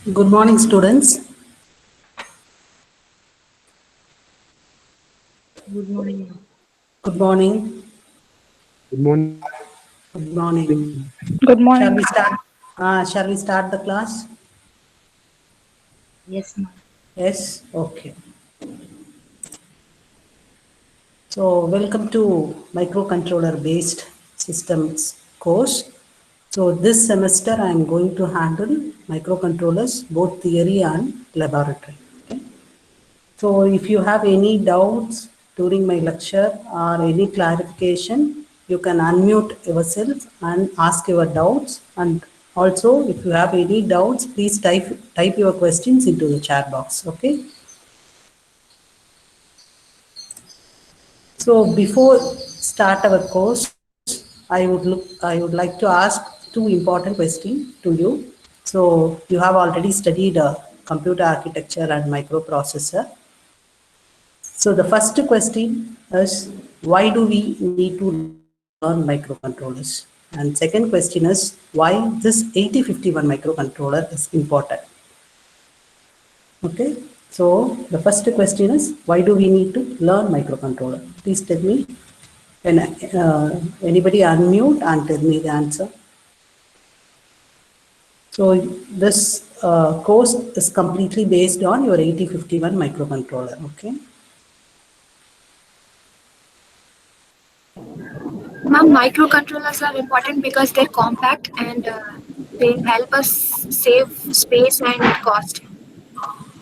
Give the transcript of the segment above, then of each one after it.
Good morning, students. Good morning. Good morning. Good morning. Good morning. Good Shall morning. we start? Shall we start the class? Yes, ma'am. Yes. Okay. So, welcome to microcontroller-based systems course. So, this semester I am going to handle microcontrollers, both theory and laboratory. Okay. So, if you have any doubts during my lecture or any clarification, you can unmute yourself and ask your doubts. And also, if you have any doubts, please type your questions into the chat box. Okay. So, before start our course, I would like to ask two important questions to you. So, you have already studied computer architecture and microprocessor. So the first question is, why do we need to learn microcontrollers? And second question is, why this 8051 microcontroller is important? Okay, so the first question is, why do we need to learn microcontroller? Please tell me. Can anybody unmute and tell me the answer? So this course is completely based on your 8051 microcontroller. Okay. Ma'am, microcontrollers are important because they're compact and they help us save space and cost.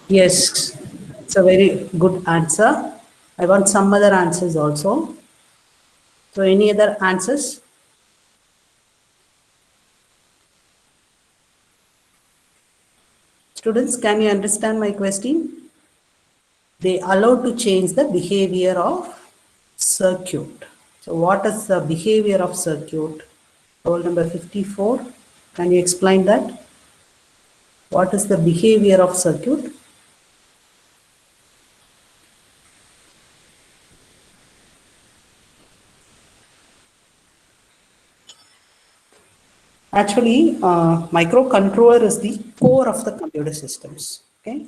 Yes, it's a very good answer. I want some other answers also. So any other answers? Students, can you understand my question? They allow to change the behavior of circuit. So what is the behavior of circuit? Roll number 54. Can you explain that? What is the behavior of circuit? Actually, microcontroller is the core of the computer systems. Okay.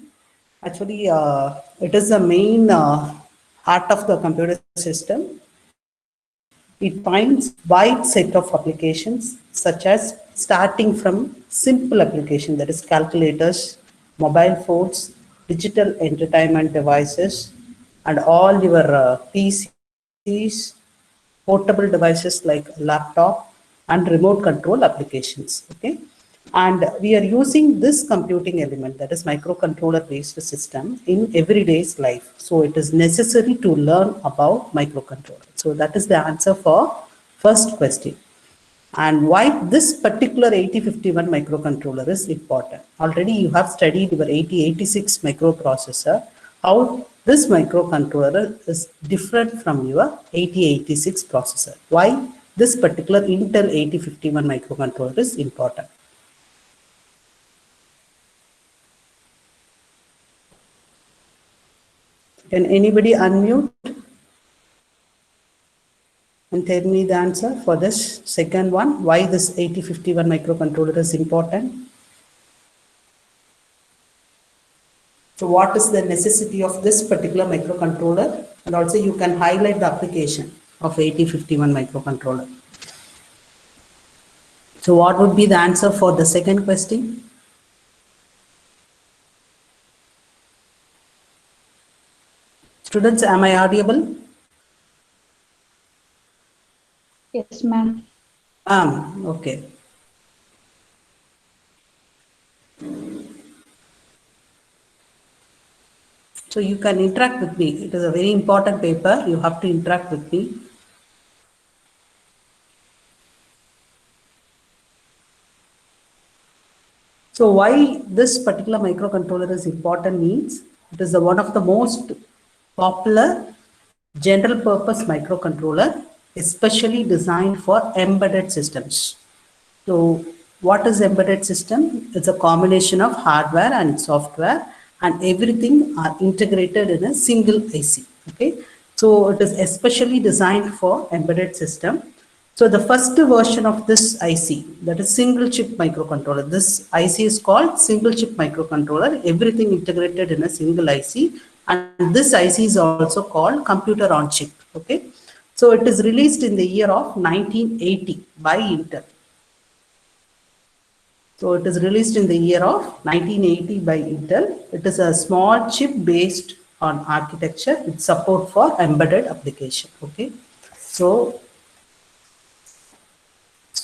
Actually, it is the main heart of the computer system. It binds wide set of applications, such as starting from simple application, that is calculators, mobile phones, digital entertainment devices, and all your PCs, portable devices like laptop, and remote control applications. Okay, and we are using this computing element, that is microcontroller based system, in everyday's life. So it is necessary to learn about microcontroller. So that is the answer for first question. And why this particular 8051 microcontroller is important. Already you have studied your 8086 microprocessor, how this microcontroller is different from your 8086 processor. Why this particular Intel 8051 microcontroller is important. Can anybody unmute and tell me the answer for this second one, why this 8051 microcontroller is important? So what is the necessity of this particular microcontroller? And also you can highlight the application of 8051 microcontroller. So what would be the answer for the second question? Students, am I audible? Yes, ma'am. Okay. So you can interact with me. It is a very important paper. You have to interact with me. So why this particular microcontroller is important means it is one of the most popular general purpose microcontroller, especially designed for embedded systems. So what is embedded system? It's a combination of hardware and software, and everything are integrated in a single IC. Okay. So it is especially designed for embedded system. So the first version of this IC, that is single chip microcontroller. This IC is called single chip microcontroller, everything integrated in a single IC. And this IC is also called computer on chip. Okay. So it is released in the year of 1980 by Intel. So it is released in the year of 1980 by Intel. It is a small chip based on architecture with support for embedded application. Okay. So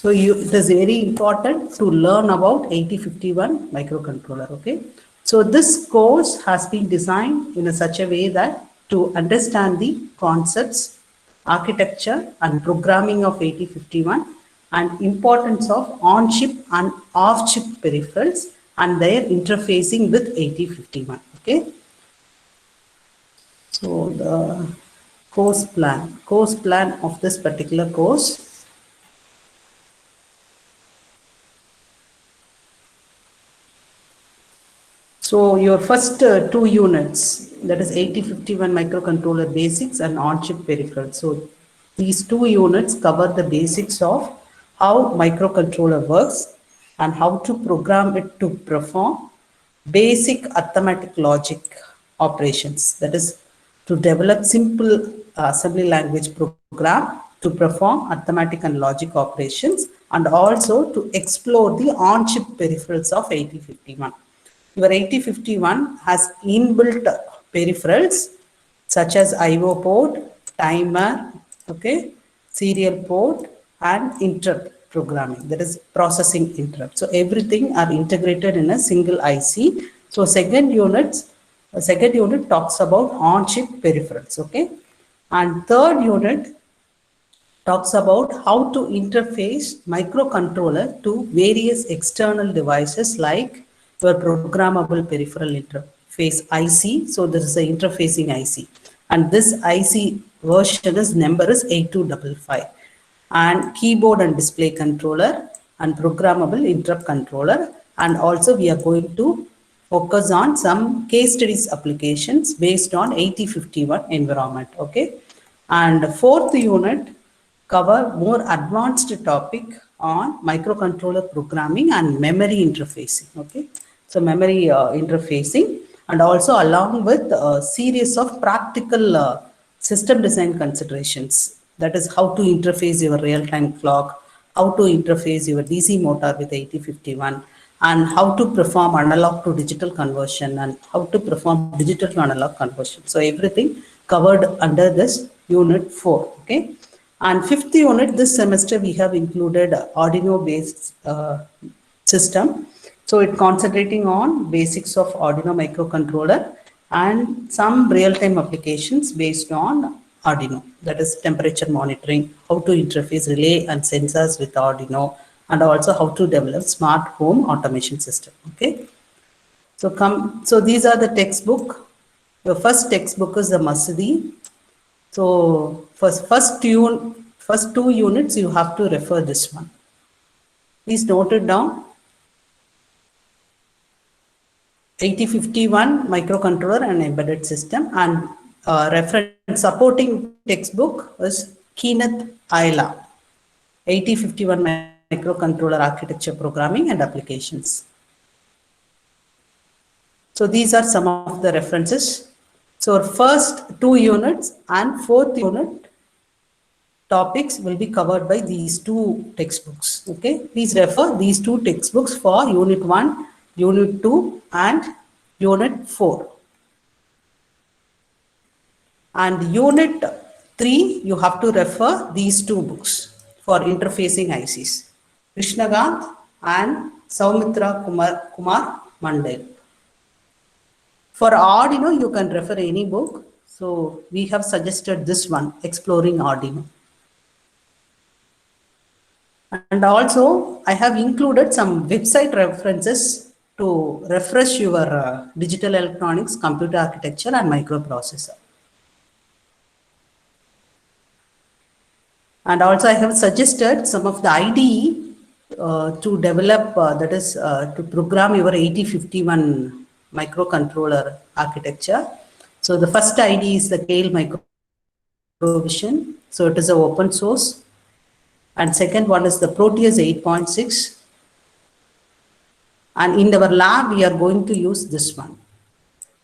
it is very important to learn about 8051 microcontroller. Okay. So this course has been designed in such a way that to understand the concepts, architecture and programming of 8051 and importance of on-chip and off-chip peripherals and their interfacing with 8051. Okay. So the course plan of this particular course. So your first 2 units, that is 8051 microcontroller basics and on-chip peripherals. So these 2 units cover the basics of how microcontroller works and how to program it to perform basic arithmetic logic operations. That is to develop simple assembly language program to perform arithmetic and logic operations and also to explore the on-chip peripherals of 8051. Your 8051 has inbuilt peripherals such as IO port, timer, okay, serial port, and interrupt programming, that is processing interrupt. So everything are integrated in a single IC. So second unit talks about on-chip peripherals, okay, and third unit talks about how to interface microcontroller to various external devices like your programmable peripheral interface IC. So this is an interfacing IC, and this IC version is number is 8255, and keyboard and display controller and programmable interrupt controller. And also we are going to focus on some case studies applications based on 8051 environment. Okay, and fourth unit cover more advanced topic on microcontroller programming and memory interfacing. Okay, so memory interfacing, and also along with a series of practical system design considerations, that is how to interface your real-time clock, how to interface your DC motor with 8051, and how to perform analog to digital conversion and how to perform digital to analog conversion. So everything covered under this unit 4. Okay, and fifth unit this semester we have included Arduino based system. So it concentrating on basics of Arduino microcontroller and some real-time applications based on Arduino, that is temperature monitoring, how to interface relay and sensors with Arduino, and also how to develop smart home automation system. Okay, so these are the textbook. The first textbook is the Masudi. So first 2 units you have to refer this one. Please note it down. 8051 microcontroller and embedded system, and reference supporting textbook is Kenneth Ayla, 8051 microcontroller architecture programming and applications. So these are some of the references. So first 2 units and 4th unit topics will be covered by these 2 textbooks. Okay, please refer these 2 textbooks for unit 1, unit 2 and unit 4. And unit 3 you have to refer these 2 books for interfacing ICs, Krishnagant and Soumitra Kumar Mandel. For Arduino you can refer any book. So we have suggested this one, Exploring Arduino. And also I have included some website references to refresh your digital electronics, computer architecture and microprocessor. And also I have suggested some of the IDE to develop, that is to program your 8051 microcontroller architecture. So the first IDE is the Keil Microvision. So it is an open source. and second one is the Proteus 8.6. And in our lab, we are going to use this one,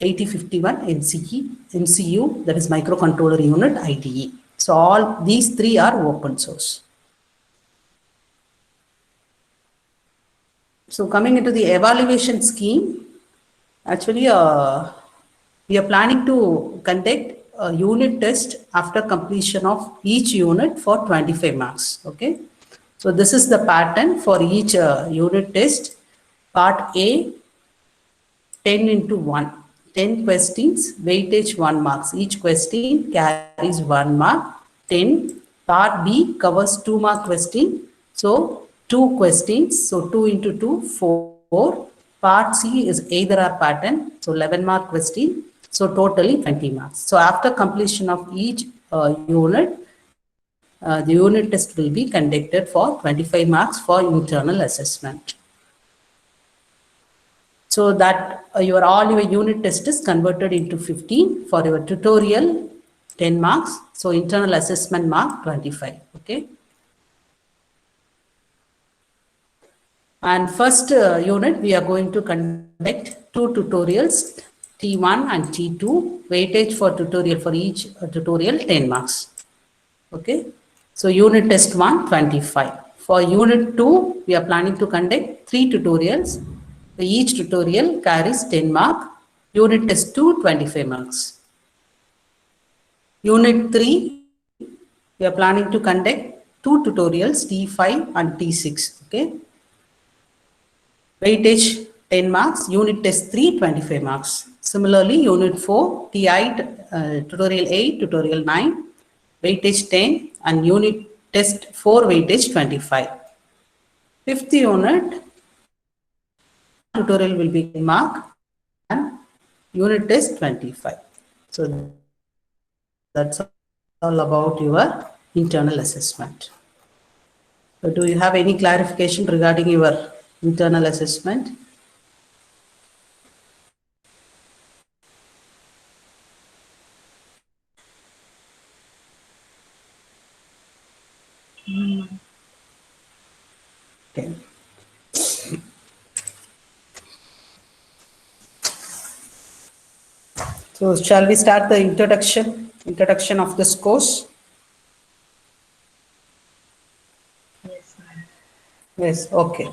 8051 MCU, that is microcontroller unit IDE. So all these three are open source. So coming into the evaluation scheme, actually, we are planning to conduct a unit test after completion of each unit for 25 marks. Okay. So this is the pattern for each unit test. Part A, 10 into 1. 10 questions, weightage 1 marks. Each question carries 1 mark. 10. Part B covers 2 mark question. So 2 questions. So 2 into 2, 4. Part C is either or pattern. So 11 mark question. So totally 20 marks. So after completion of each unit, the unit test will be conducted for 25 marks for internal assessment. So that all your unit test is converted into 15 for your tutorial, 10 marks. So internal assessment mark 25. Okay. And first unit, we are going to conduct 2 tutorials, T1 and T2. Weightage for tutorial for each tutorial 10 marks. Okay. So unit test 1, 25. For unit 2, we are planning to conduct 3 tutorials. Each tutorial carries 10 marks. Unit test 2, 25 marks. Unit 3, we are planning to conduct 2 tutorials, T5 and T6. Okay. Weightage 10 marks. Unit test 3, 25 marks. Similarly, unit 4, TI, tutorial 8, tutorial 9, weightage 10, and unit test 4, weightage 25. Fifth unit, tutorial will be marked and unit test 25. So that's all about your internal assessment. So do you have any clarification regarding your internal assessment? Okay. So shall we start the introduction of this course? Yes, ma'am. Yes, okay.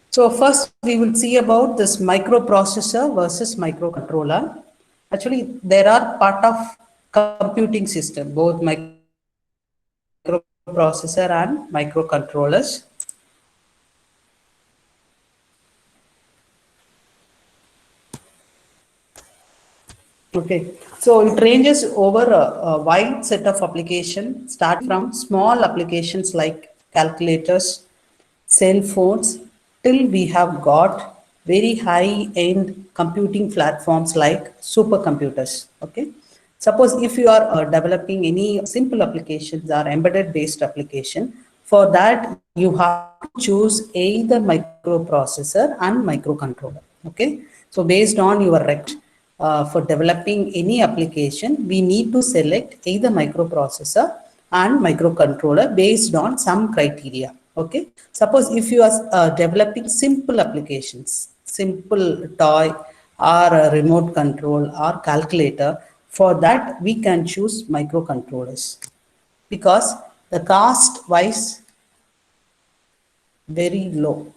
So first we will see about this microprocessor versus microcontroller. Actually, there are part of computing system, both microprocessor and microcontrollers. Okay, so it ranges over a wide set of applications, starting from small applications like calculators, cell phones, till we have got very high-end computing platforms like supercomputers. Okay, suppose if you are developing any simple applications or embedded-based application, for that you have to choose either microprocessor and microcontroller. Okay, so based on your for developing any application, we need to select either microprocessor and microcontroller based on some criteria. Okay, suppose if you are developing simple applications, simple toy or a remote control or calculator, for that we can choose microcontrollers because the cost wise very low.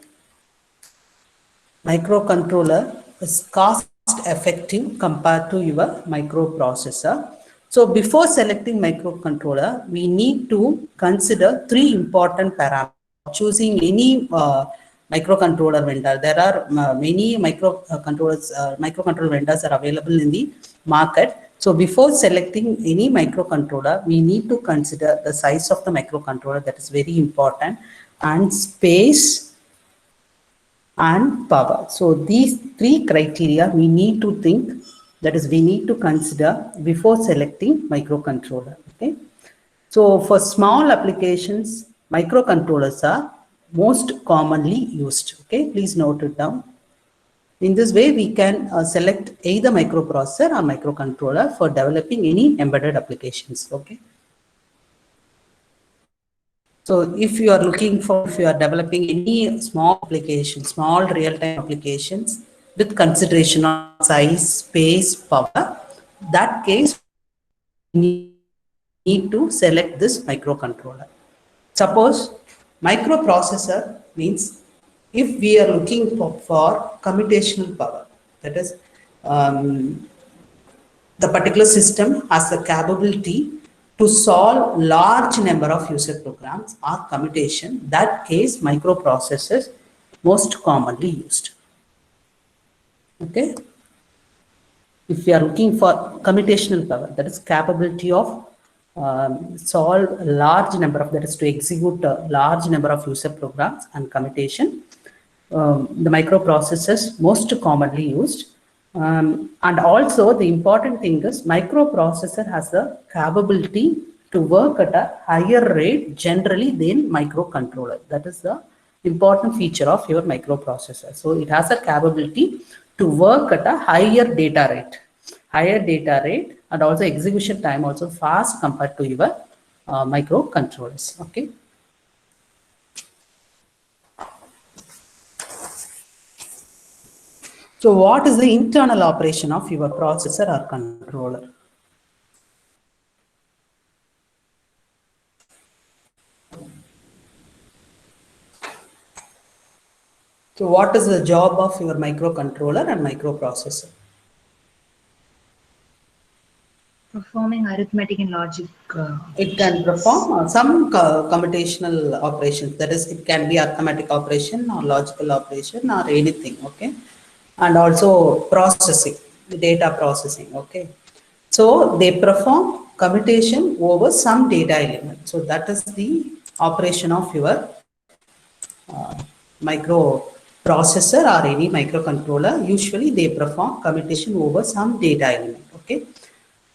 Microcontroller is cost effective compared to your microprocessor. So before selecting microcontroller, we need to consider 3 important parameters. Choosing any microcontroller vendor. There are many microcontroller vendors are available in the market. So before selecting any microcontroller, we need to consider the size of the microcontroller, that is very important, and space and power. So these 3 criteria we need to think, that is we need to consider before selecting microcontroller. Okay. So for small applications, microcontrollers are most commonly used. Okay, please note it down. In this way, we can select either microprocessor or microcontroller for developing any embedded applications. Okay. So if you are looking for, if you are developing any small applications, small real-time applications with consideration of size, space, power, that case, you need to select this microcontroller. Suppose microprocessor means if we are looking for computational power, that is, the particular system has the capability to solve large number of user programs or commutation. That case, microprocessors most commonly used. Okay. If we are looking for computational power, that is capability of solve a large number of, that is to execute a large number of user programs and commutation, the microprocessors most commonly used. And also the important thing is microprocessor has the capability to work at a higher rate generally than microcontroller. That is the important feature of your microprocessor. So it has a capability to work at a higher data rate, and also execution time also fast compared to your microcontrollers. Okay. So what is the internal operation of your processor or controller? So what is the job of your microcontroller and microprocessor? Performing arithmetic and logic. It can perform some computational operations. That is, it can be arithmetic operation or logical operation or anything. Okay. And also processing, data processing. Okay. So they perform computation over some data element. So that is the operation of your microprocessor or any microcontroller. Usually they perform computation over some data element. Okay.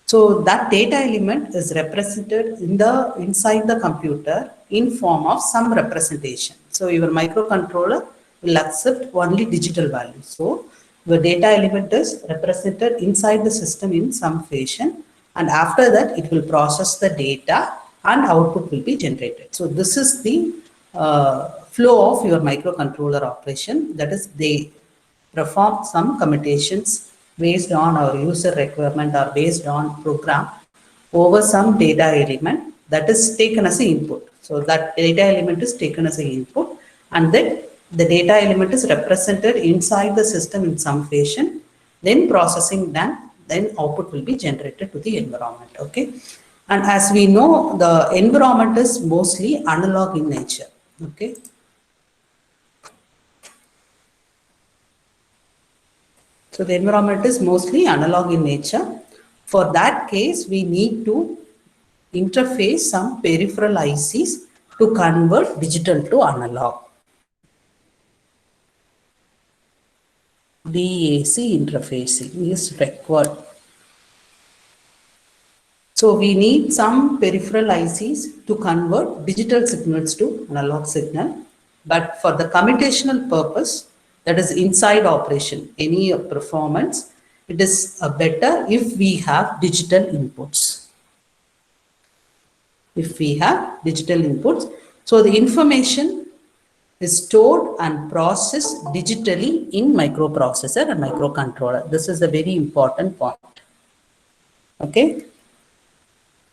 So that data element is represented inside the computer in form of some representation. So your microcontroller will accept only digital values. So the data element is represented inside the system in some fashion, and after that it will process the data and output will be generated. So this is the flow of your microcontroller operation. That is, they perform some commutations based on our user requirement or based on program over some data element that is taken as an input. So that data element is taken as an input, and then the data element is represented inside the system in some fashion, then processing done, then output will be generated to the environment. Okay. And as we know, the environment is mostly analog in nature. Okay. So the environment is mostly analog in nature. For that case, we need to interface some peripheral ICs to convert digital to analog. DAC interfacing is required. So we need some peripheral ICs to convert digital signals to analog signal. But for the computational purpose, that is inside operation, any performance, it is better if we have digital inputs. If we have digital inputs, so the information is stored and processed digitally in microprocessor and microcontroller. This is a very important point. Okay.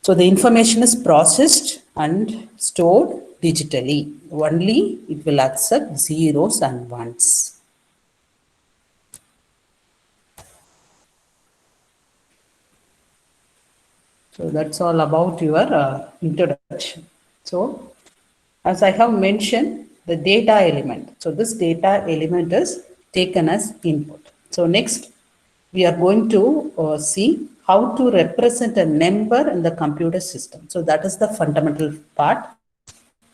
So the information is processed and stored digitally. Only it will accept zeros and ones. So that's all about your introduction. So as I have mentioned, the data element. So this data element is taken as input. So next, we are going to see how to represent a number in the computer system. So that is the fundamental part.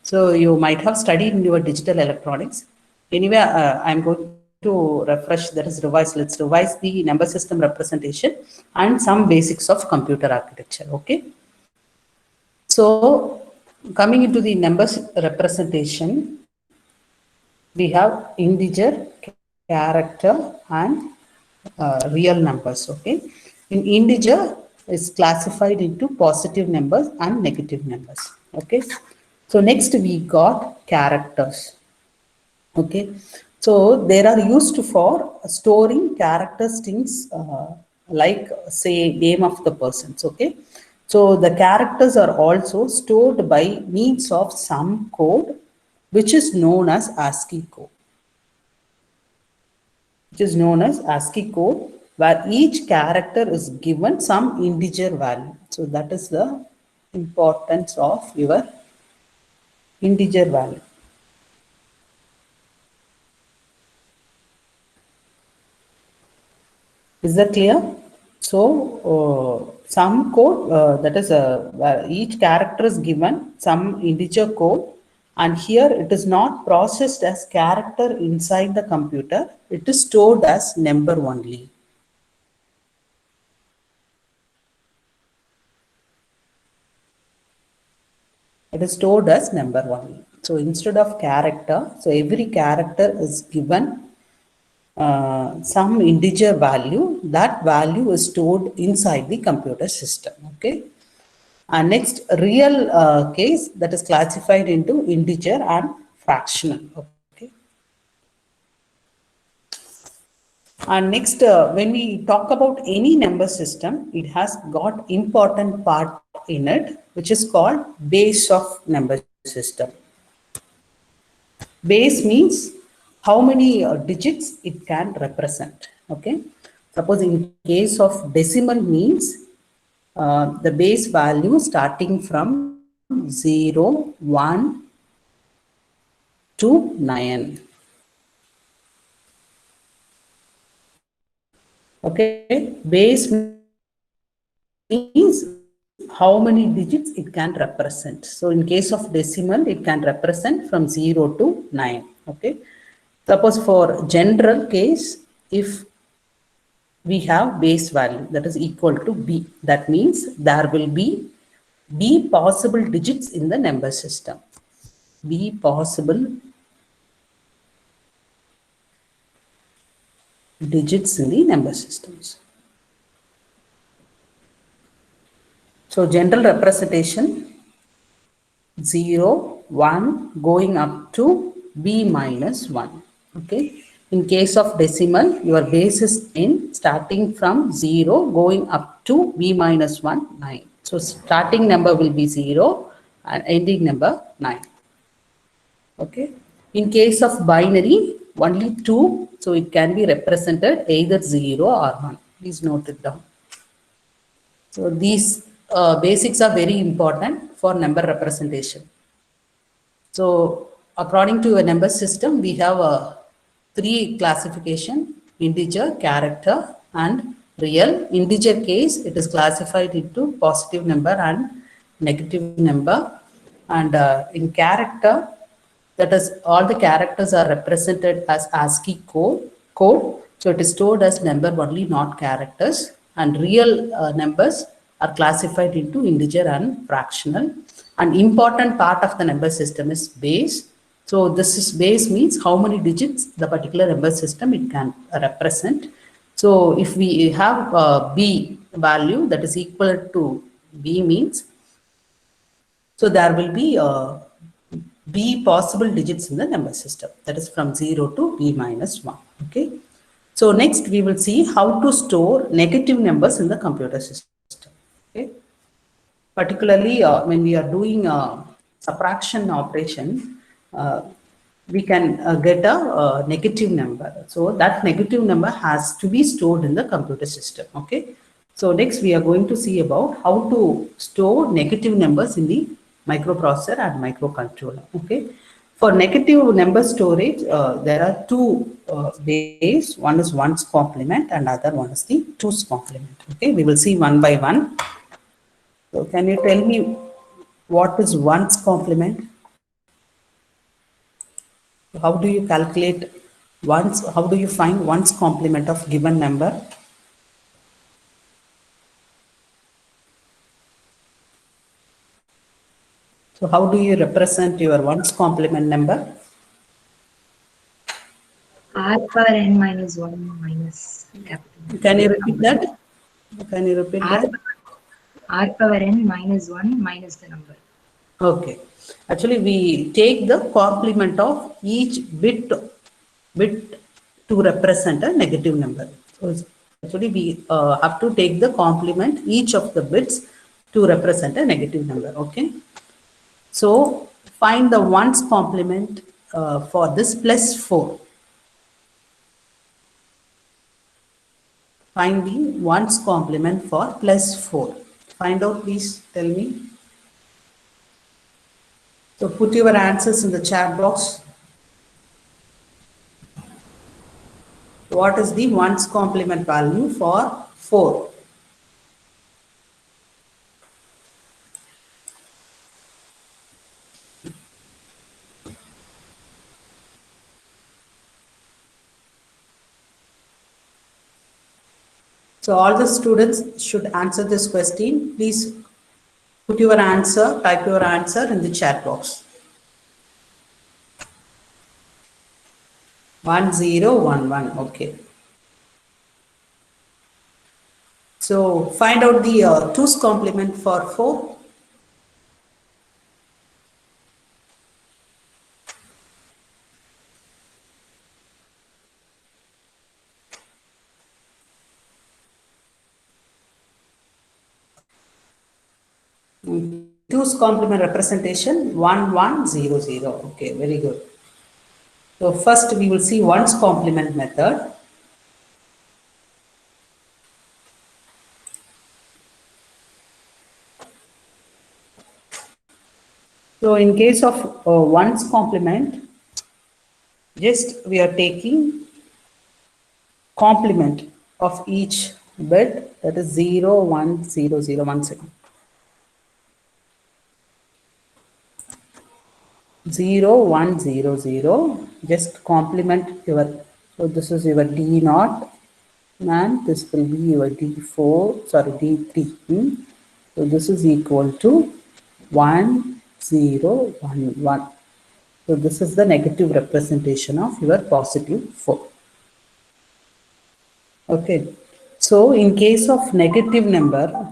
So you might have studied in your digital electronics. Anyway, I'm going to refresh, that is revise. Let's revise the number system representation and some basics of computer architecture. Okay. So coming into the numbers representation, we have integer, character, and real numbers. Okay, in integer is classified into positive numbers and negative numbers. Okay, so next we got characters. Okay, so they are used for storing character strings, like say name of the persons. Okay, so the characters are also stored by means of some code which is known as ASCII code, where each character is given some integer value. So that is the importance of your integer value. Is that clear? So some code, that is where each character is given some integer code, and here it is not processed as character inside the computer, it is stored as number only. It is stored as number only. So instead of character, so every character is given some integer value. That value is stored inside the computer system. Okay. And next, real case, that is classified into integer and fractional. Okay. And next, when we talk about any number system, it has got important part in it, which is called base of number system. Base means how many digits it can represent. Okay. Suppose in case of decimal means the base value starting from 0, 1 to 9. Okay. Base means how many digits it can represent. So in case of decimal, it can represent from 0 to 9. Okay. Suppose for general case, if we have base value that is equal to b, that means there will be b possible digits in the number system. B possible digits in the number systems. So general representation 0, 1 going up to b minus 1. Okay. In case of decimal, your base is 10 starting from 0 going up to b minus 1, 9. So starting number will be 0 and ending number 9. Okay. In case of binary, only 2. So it can be represented either 0 or 1. Please note it down. So these basics are very important for number representation. So according to a number system, we have three classification: integer, character, and real. Integer case, it is classified into positive number and negative number. And in character, that is all the characters are represented as ASCII code. So it is stored as number only, not characters. And real numbers are classified into integer and fractional. An important part of the number system is base. So this is base means how many digits the particular number system it can represent. So if we have b value that is equal to b means, so there will be b possible digits in the number system, that is from 0 to b minus 1. Okay. So next we will see how to store negative numbers in the computer system. Okay. Particularly when we are doing a subtraction operation, we can get a negative number. So that negative number has to be stored in the computer system. Okay. So next we are going to see about how to store negative numbers in the microprocessor and microcontroller. Okay. For negative number storage, there are two ways. One is ones complement and other one is the twos complement. Okay. We will see one by one. So can you tell me what is ones complement? How do you calculate ones? How do you find ones complement of given number? So how do you represent your ones complement number? R power n minus 1 minus capital. Can you repeat that? Can you repeat R, that? R power n minus 1 minus the number. Okay. Actually, we take the complement of each bit to represent a negative number. So actually, we have to take the complement each of the bits to represent a negative number. Okay. So find the ones complement for this plus 4. Find the ones complement for plus 4. Find out, please tell me. So put your answers in the chat box. What is the ones complement value for 4? So all the students should answer this question. Please put your answer, type your answer in the chat box. 1011, okay. So find out the 2's complement for 4. Two's complement representation 1100. Okay, very good. So first we will see ones complement method. So in case of ones complement, just we are taking complement of each bit, that is 0, 1, 0, 0, 1 second. 0, 1, 0, 0, just complement your, so this is your D0 and this will be your D4, sorry, D3. So this is equal to 1, 0, 1, 1. So this is the negative representation of your positive 4. Okay. So in case of negative number,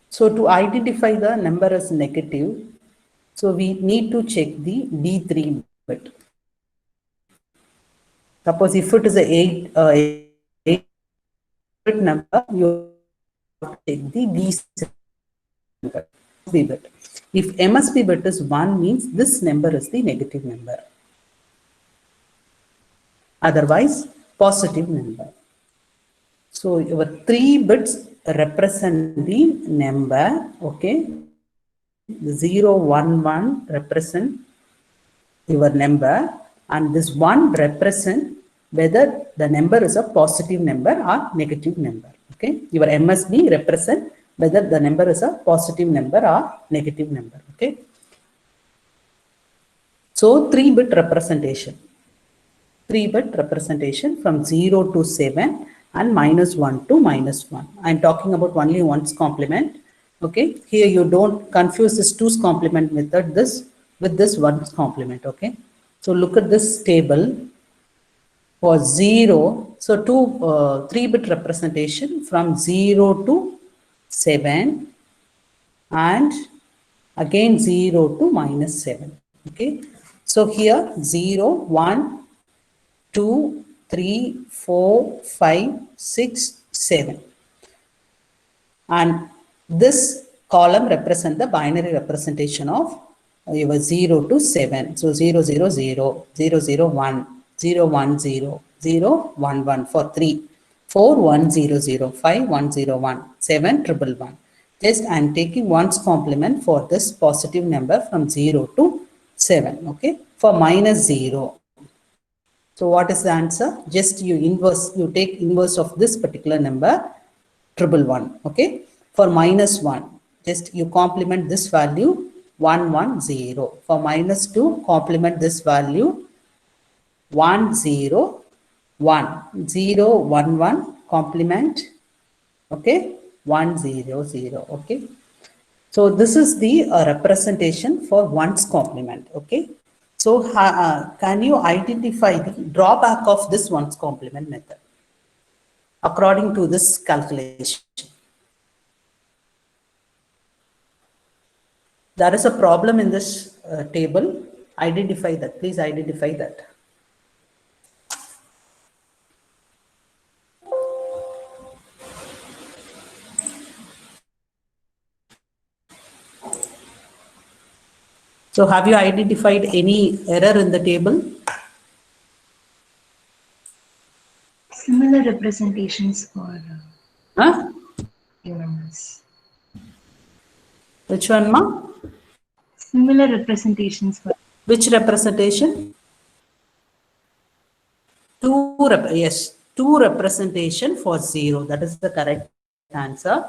so to identify the number as negative, so we need to check the D3 bit. Suppose if it is a 8 bit number, you have to take the D7 bit. If MSB bit is 1, means this number is the negative number. Otherwise, positive number. So your 3 bits represent the number, okay? 0, 1, 1 represent your number, and this 1 represent whether the number is a positive number or negative number. Okay, your MSB represent whether the number is a positive number or negative number. Okay, so 3-bit representation. 3-bit representation from 0 to 7 and -1 to -1. I'm talking about only ones complement. Okay, here you don't confuse this 2's complement method with this ones complement. Okay, so look at this table for 0. So 3-bit representation from 0 to 7 and again 0 to -7. Okay, so here 0, 1, 2, 3, 4, 5, 6, 7. And this column represents the binary representation of your 0 to 7. So 0, 0, 0, 0, 0, 1, 0, 1, 0, 0, 1, 1 for 3, 4, 1, 0, 0, 5, 1, 0, 1, 7, 1, 1. Just I am taking ones complement for this positive number from 0 to 7. Okay, for -0. So what is the answer? Just you take inverse of this particular number, 111. Okay, for -1, just you complement this value 110. For -2, complement this value 101. 011 complement, okay, 100. Okay, so this is the representation for ones complement. Okay, So can you identify the drawback of this ones complement method according to this calculation? There is a problem in this table. Identify that. Please identify that. So have you identified any error in the table? Similar representations for Huh? few numbers. Which one, ma? Similar representations for Which representation? Yes, two representation for 0. That is the correct answer.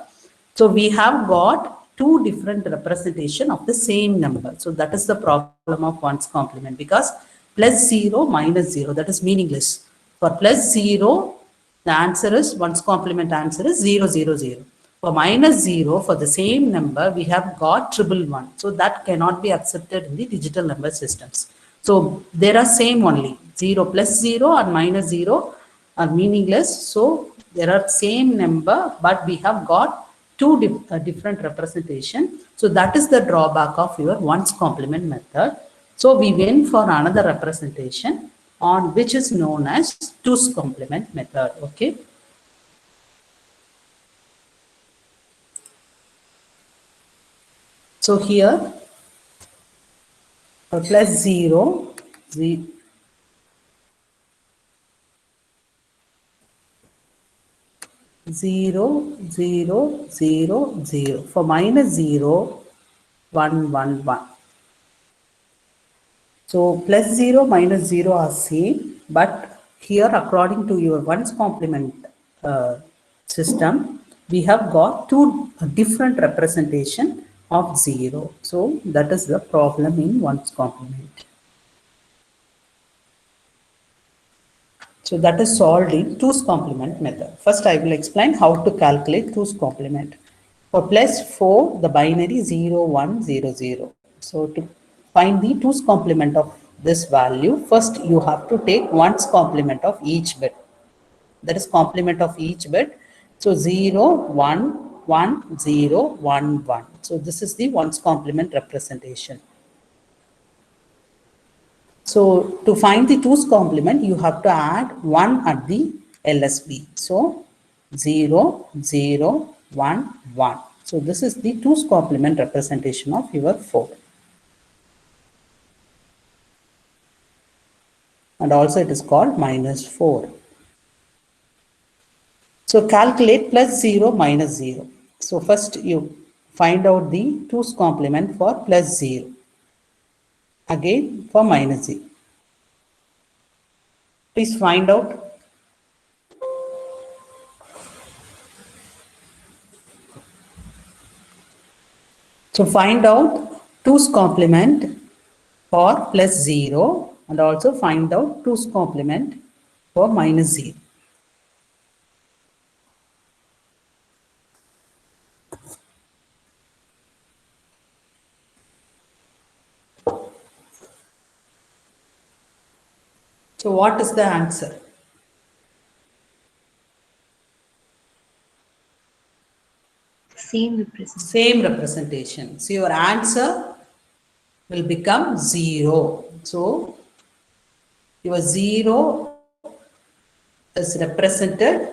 So we have got two different representation of the same number. So that is the problem of ones complement, because plus 0 minus 0, that is meaningless. For plus 0, the answer is ones complement answer is 0, 0, 0. For minus 0, for the same number, we have got triple 1. So that cannot be accepted in the digital number systems. So there are same only. 0 plus 0 and minus 0 are meaningless. So there are same number, but we have got two different representation. So that is the drawback of your ones complement method. So we went for another representation on which is known as twos complement method. Okay. So here for plus 0, 0, 0, 0, 0. For minus 0, 1, 1, 1. So plus 0, minus 0 are same, but here according to your ones complement system, we have got two different representation of 0. So that is the problem in ones complement. So that is solved in twos complement method. First, I will explain how to calculate twos complement. For plus 4, the binary 0, 1, 0, 0. So to find the twos complement of this value, first you have to take ones complement of each bit. That is complement of each bit. So 0, 1, 1, 0, 1, 1. So this is the ones complement representation. So to find the twos complement, you have to add 1 at the LSB. So 0, 0, 1, 1. So this is the twos complement representation of your 4. And also it is called minus 4. So calculate plus 0 minus 0. So first you find out the twos complement for plus 0. Again for minus 0. Please find out. So find out twos complement for plus 0 and also find out twos complement for minus 0. So what is the answer? same representation. Same representation. So your answer will become 0. So your 0 is represented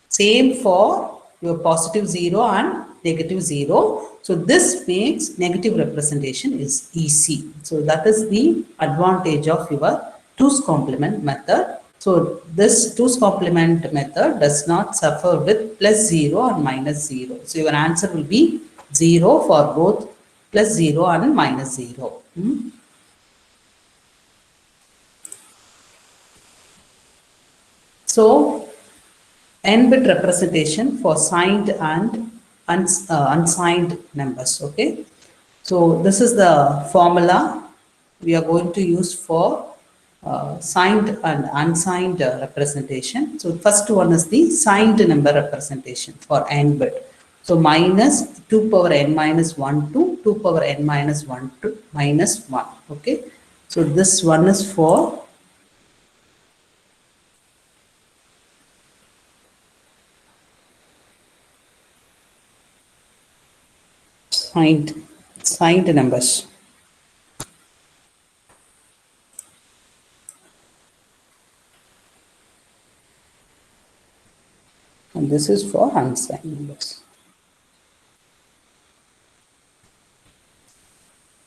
same for your positive 0 and negative 0. So this makes negative representation is easy. So that is the advantage of your twos complement method. So this twos complement method does not suffer with plus 0 and minus 0. So your answer will be 0 for both plus 0 and minus 0. So n-bit representation for signed and unsigned numbers. Okay. So this is the formula we are going to use for signed and unsigned representation. So first one is the signed number representation for n-bit. So minus 2 power n minus 1 to 2 power n minus 1 to minus 1. Okay. So this one is for signed numbers. And this is for unsigned numbers.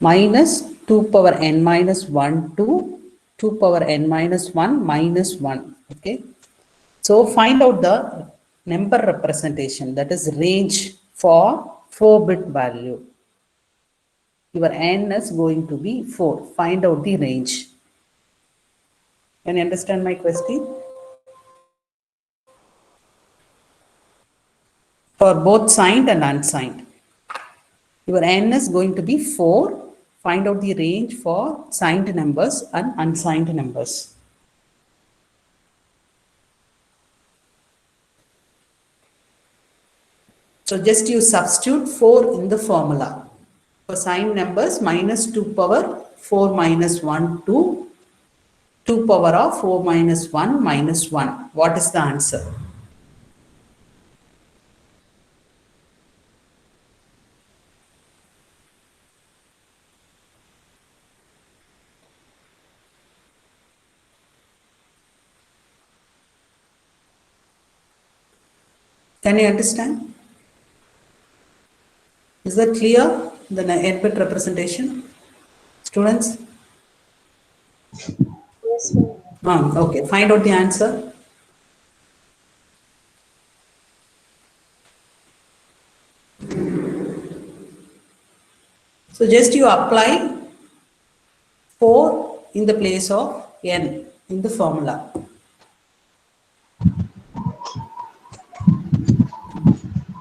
Minus 2 power n minus 1 to 2 power n minus 1 minus 1. Okay. So find out the number representation, that is range for 4-bit value. Your n is going to be 4. Find out the range. Can you understand my question? For both signed and unsigned. Your n is going to be 4. Find out the range for signed numbers and unsigned numbers. So just you substitute 4 in the formula. For signed numbers, minus 2 power 4 minus 1 to 2 power of 4 minus 1 minus 1. What is the answer? Can you understand? Is that clear? The n-bit representation? Students? Yes, ma'am. Okay, find out the answer. So just you apply 4 in the place of n in the formula.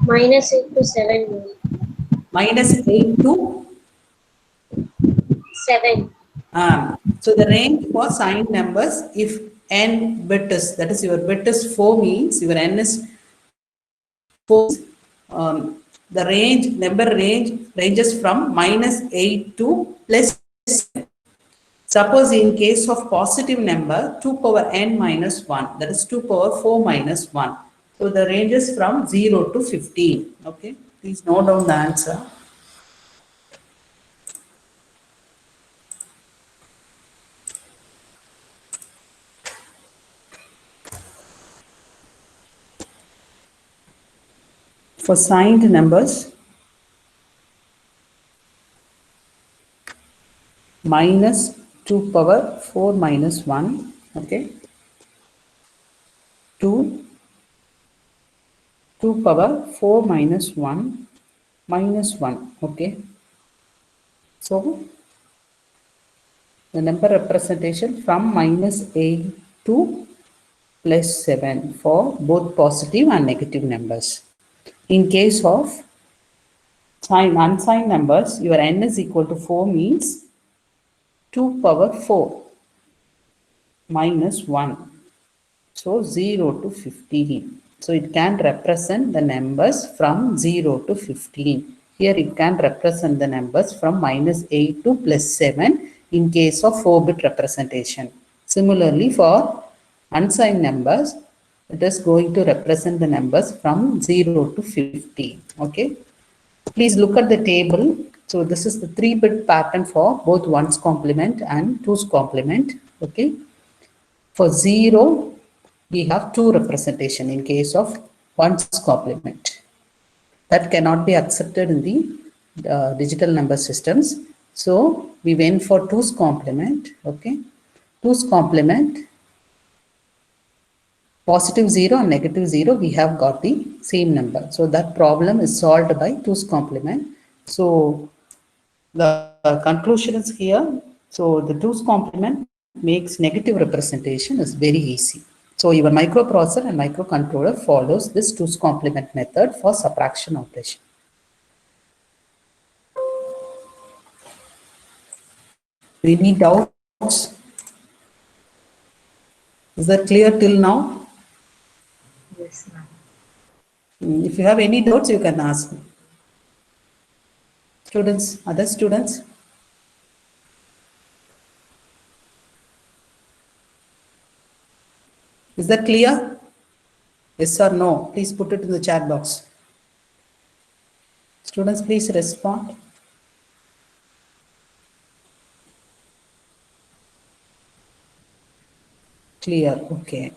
Minus 8 to 7, ma'am. Minus 8 to 7. So the range for signed numbers, if n bit is, that is your bit is 4 means your n is 4. The number ranges from minus 8 to plus 7. Suppose in case of positive number 2 power n minus 1, that is 2 power 4 minus 1. So the range is from 0 to 15. Okay, please note down the answer. For signed numbers, minus 2 power 4 minus 1, okay, to 2 power 4 minus 1 minus 1, okay. So the number representation from minus 8 to plus 7 for both positive and negative numbers. In case of unsigned numbers, your n is equal to 4 means 2 power 4 minus 1. So 0 to 15. So it can represent the numbers from 0 to 15. Here it can represent the numbers from minus 8 to plus 7 in case of 4-bit representation. Similarly, for unsigned numbers, it is going to represent the numbers from 0 to 15. Okay. Please look at the table. So this is the 3-bit pattern for both 1's complement and 2's complement. Okay. For 0, we have 2 representation in case of 1's complement. That cannot be accepted in the digital number systems. So we went for 2's complement. Okay. 2's complement, positive 0 and negative 0, we have got the same number. So that problem is solved by 2's complement. So the conclusion is here. So the 2's complement makes negative representation is very easy. So your microprocessor and microcontroller follows this 2's complement method for subtraction operation. Any doubts? Is that clear till now? Yes, ma'am. If you have any doubts, you can ask. Students, other students? Is that clear? Yes or no? Please put it in the chat box. Students, please respond. Clear, okay.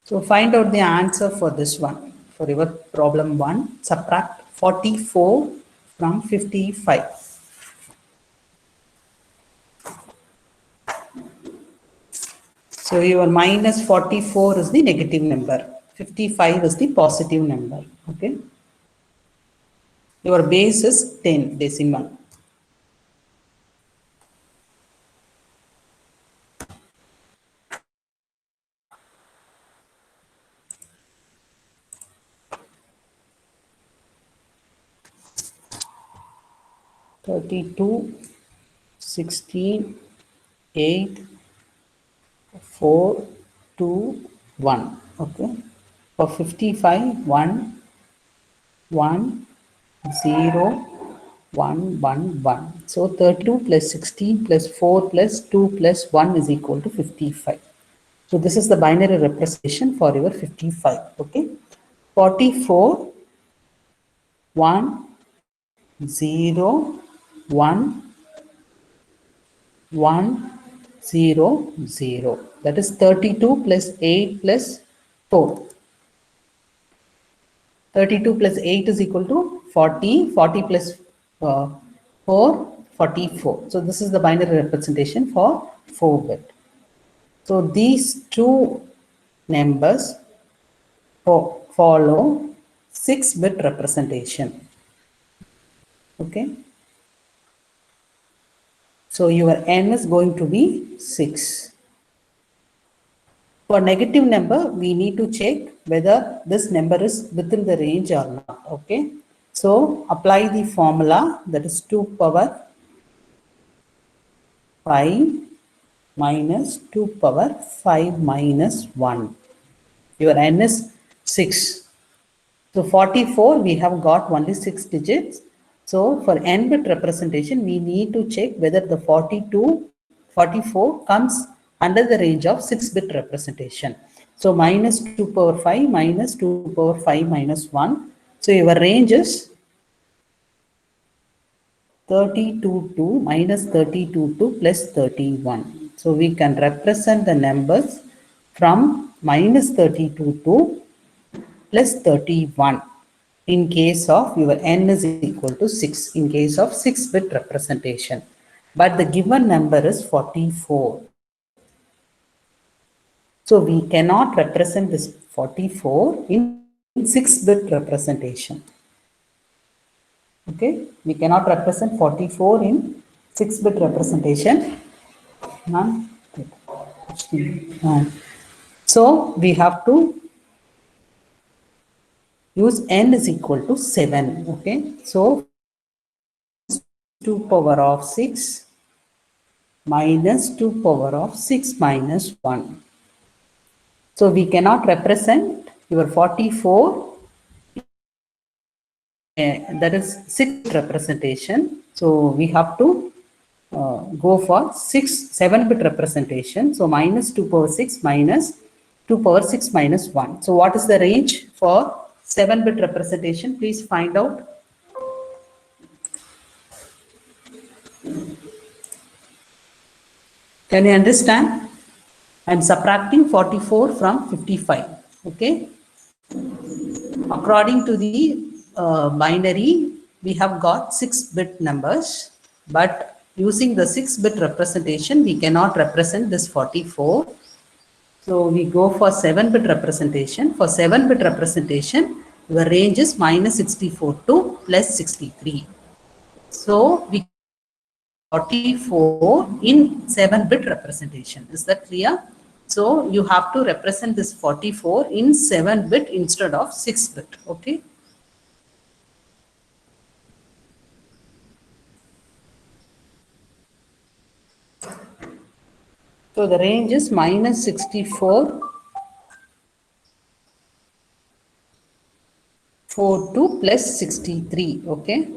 So find out the answer for this one. For your problem 1, subtract 44 from 55. So your minus 44 is the negative number. 55 is the positive number. Okay. Your base is 10 decimal. (32, 16, 8, 4, 2, 1. Okay. For 55, 1, 1, 0, 1, 1, 1. So 32 plus 16 plus 4 plus 2 plus 1 is equal to 55. So this is the binary representation for your 55. Okay. 44, 1, 0, 1, 1, 0, 0. That is 32 plus 8 plus 4. 32 plus 8 is equal to 40. 40 plus 4, 44. So this is the binary representation for 4-bit. So these two numbers follow 6-bit representation. Okay. So your n is going to be 6. For negative number, we need to check whether this number is within the range or not. Okay. So apply the formula, that is 2 power 5 minus 2 power 5 minus 1. Your n is 6. So 44, we have got only 6 digits. So for n-bit representation, we need to check whether the 44 comes under the range of 6-bit representation. So minus 2 power 5 minus 2 power 5 minus 1. So your range is 32 to minus 32 to plus 31. So we can represent the numbers from minus 32 to plus 31 in case of your n is equal to 6, in case of 6-bit representation. But the given number is 44. So we cannot represent this 44 in 6-bit representation. Okay, we cannot represent 44 in 6-bit representation. So we have to use n is equal to 7. Okay, so 2 power of 6 minus 2 power of 6 minus 1. So we cannot represent your 44, that is 6 representation. So we have to go for 7-bit representation. So minus 2 power 6 minus 2 power 6 minus 1. So what is the range for 7-bit representation? Please find out. Can you understand? I'm subtracting 44 from 55. Okay. According to the binary, we have got 6-bit numbers, but using the 6-bit representation, we cannot represent this 44. So we go for 7-bit representation. For 7-bit representation, the range is minus 64 to plus 63. So we 44 in 7-bit representation. Is that clear? So you have to represent this 44 in 7-bit instead of 6-bit. Okay. So the range is minus 64 4 to plus 63. Okay.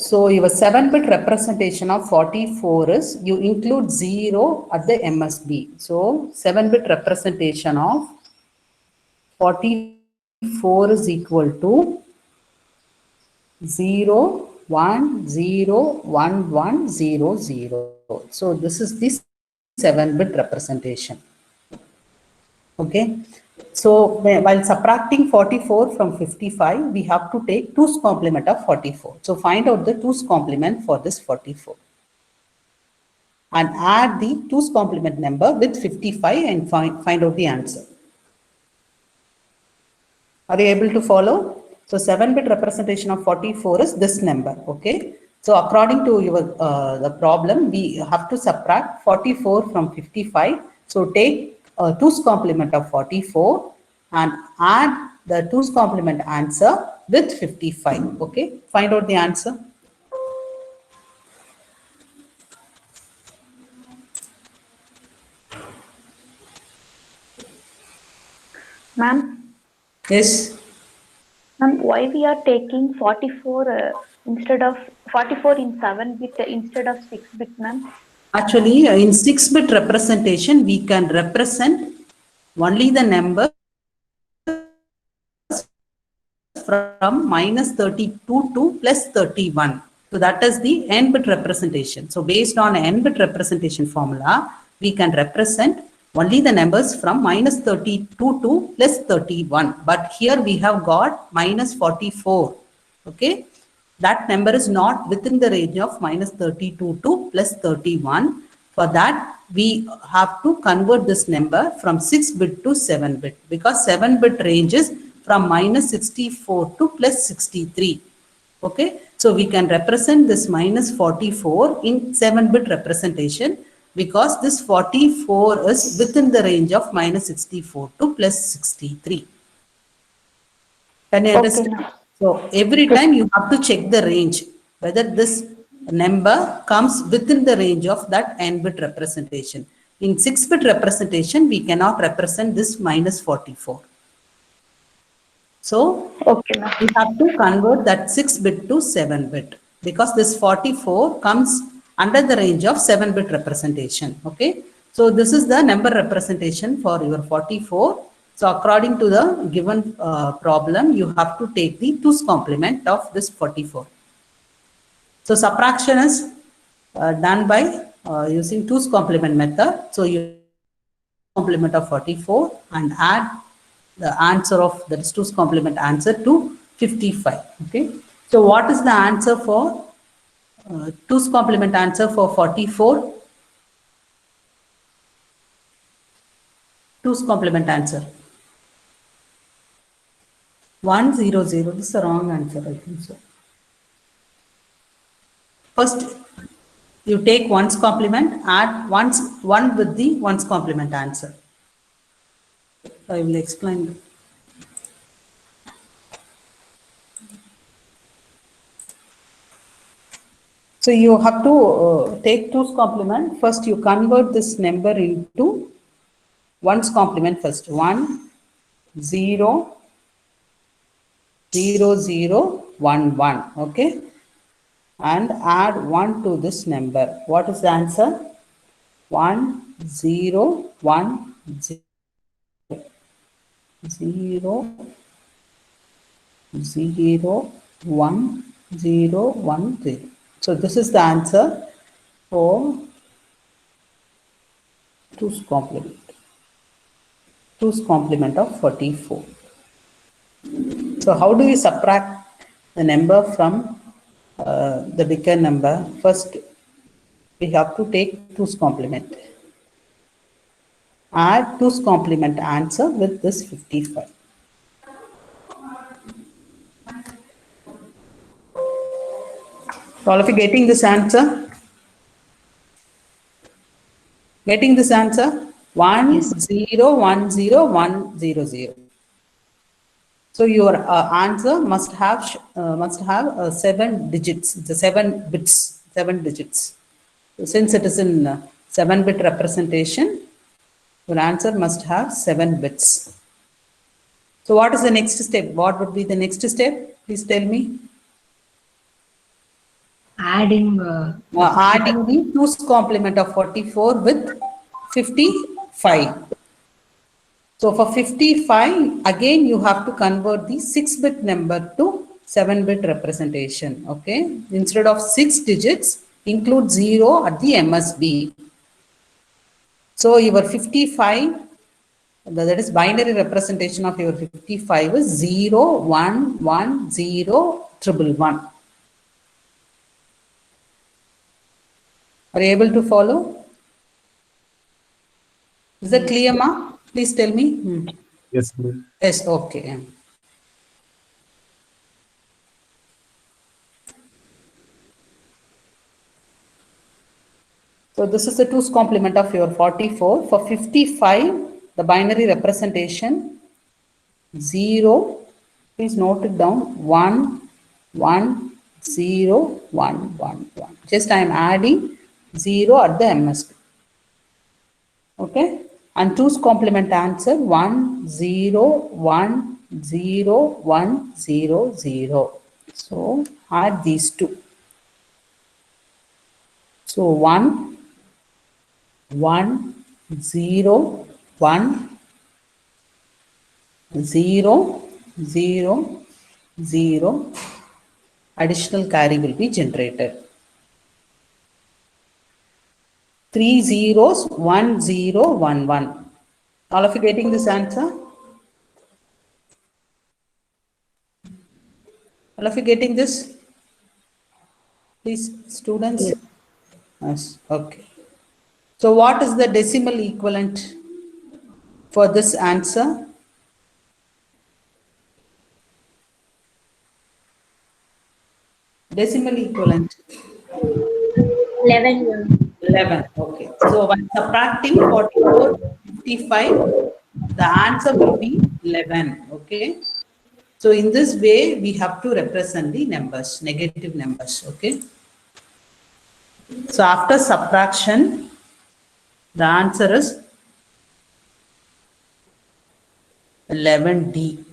So your 7-bit representation of 44 is you include 0 at the MSB. So 7-bit representation of 44 is equal to 0, 1, 0, 1, 1, 0, 0. So this is the 7-bit representation. Okay. So while subtracting 44 from 55, we have to take 2's complement of 44. So find out the 2's complement for this 44. And add the 2's complement number with 55 and find out the answer. Are you able to follow? So 7-bit representation of 44 is this number. Okay. So according to your the problem, we have to subtract 44 from 55. So take 2's complement of 44 and add the 2's complement answer with 55. Okay. Find out the answer. Ma'am, Yes. why we are taking 44 instead of 44 in 7-bit instead of 6-bit, ma'am? Actually, in 6-bit representation, we can represent only the number from minus 32 to plus 31. So that is the n-bit representation. So based on n-bit representation formula, we can represent only the numbers from minus 32 to plus 31. But here we have got minus 44. Okay. That number is not within the range of minus 32 to plus 31. For that, we have to convert this number from 6-bit to 7-bit because 7-bit ranges from minus 64 to plus 63. Okay. So we can represent this minus 44 in 7-bit representation because this 44 is within the range of minus 64 to plus 63. Can you understand? Okay, So every time you have to check the range, whether this number comes within the range of that n-bit representation. In 6-bit representation, we cannot represent this minus 44. So okay, ma'am. we have to convert that 6-bit to 7-bit because this 44 comes under the range of 7-bit representation. Okay. So this is the number representation for your 44. So according to the given problem, you have to take the 2's complement of this 44. So subtraction is done by using 2's complement method. So you complement of 44 and add the answer of that is 2's complement answer to 55. Okay. So what is the answer for 2's complement answer for 44? 2's complement answer. 100. This is the wrong answer, I think so. First, you take 1's complement, add 1 with the 1's complement answer. I will explain. So you have to take 2's complement. First, you convert this number into 1's complement first. 1, 0, 0, 0, 1, 1. Okay. And add 1 to this number. What is the answer? 1, 0, 1, 0. 0, 0, 1, 0, 1, 0. So this is the answer for 2's complement. 2's complement of 44. So how do we subtract the number from the bigger number? First, we have to take 2's complement. Add 2's complement answer with this 55. All of you getting this answer? Getting this answer? 1, 0, 1, 0, 1, 0, 0. So your answer must have 7 digits, the 7 bits, 7 digits. So since it is in 7-bit representation, your answer must have 7 bits. So what is the next step? What would be the next step? Please tell me. Adding Adding the 2's complement of 44 with 55. So for 55, again, you have to convert the 6-bit number to 7-bit representation, okay? Instead of 6 digits, include 0 at the MSB. So your 55, that is binary representation of your 55 is 0, 1, 1, 0, 111. Are you able to follow? Is that clear, ma? Please tell me. Yes, ma'am. Yes, okay. So this is the 2's complement of your 44. For 55, the binary representation 0, please note it down, 1, 1, 0, 1, 1, 1. Just I am adding 0 at the MSB. Okay, and 2's complement answer 1, 0, 1, 0, 1, 0, 0. So add these two. So 1, 1, 0, 1, 0, 0, 0. Additional carry will be generated. 3 zeros, 1, 0, 1, 1. All of you getting this answer? All of you getting this? Please, students? Yes, okay. So what is the decimal equivalent for this answer? Decimal equivalent. 11, ma'am. 11. Okay. So when subtracting 44, 55, the answer will be 11. Okay. So in this way, we have to represent the numbers, negative numbers. Okay. So after subtraction, the answer is 11D.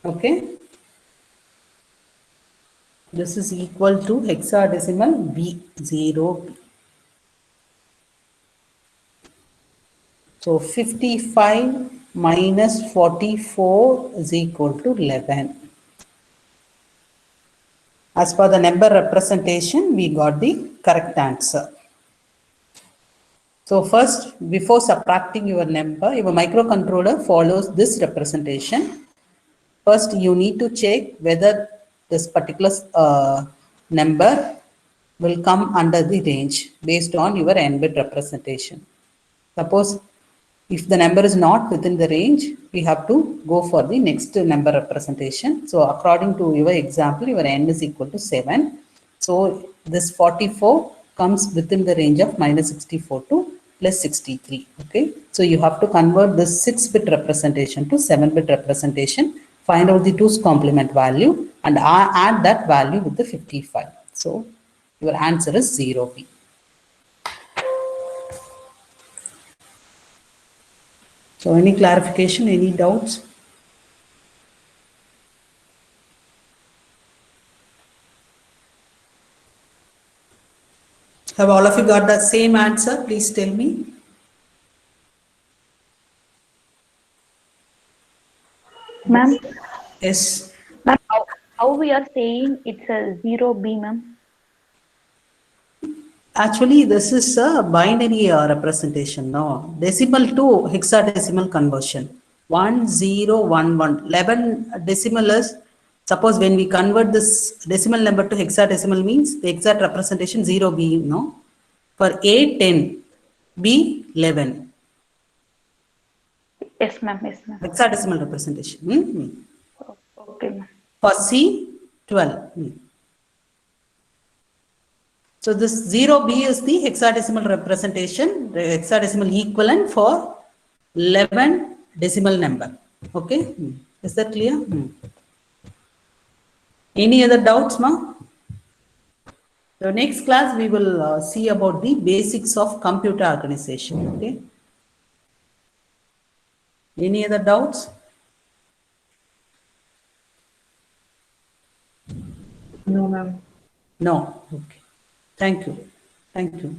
Okay. This is equal to hexadecimal B0B. So 55 minus 44 is equal to 11. As per the number representation, we got the correct answer. So first, before subtracting your number, your microcontroller follows this representation. First, you need to check whether this particular number will come under the range based on your n-bit representation. Suppose if the number is not within the range, we have to go for the next number representation. So according to your example, your n is equal to 7. So this 44 comes within the range of minus 64 to plus 63. Okay. So you have to convert this 6-bit representation to 7-bit representation, find out the 2's complement value and add that value with the 55. So your answer is 0B. So any clarification, any doubts? Have all of you got the same answer? Please tell me. Ma'am, Yes. ma'am, how we are saying it's a 0B, ma'am? Actually, this is a binary representation. No, decimal to hexadecimal conversion. 1, 0, 1, 1. 11 decimal is, suppose when we convert this decimal number to hexadecimal means the exact representation 0B, no? For A, 10, B, 11. Yes, ma'am. Yes, ma'am. Hexadecimal representation. Okay, ma'am. For C, 12. So this 0B is the hexadecimal representation, the hexadecimal equivalent for 11 decimal number. Okay, is that clear? Any other doubts, ma? So next class we will see about the basics of computer organization. Okay. Any other doubts? No, ma'am. No. Okay. Thank you. Thank you.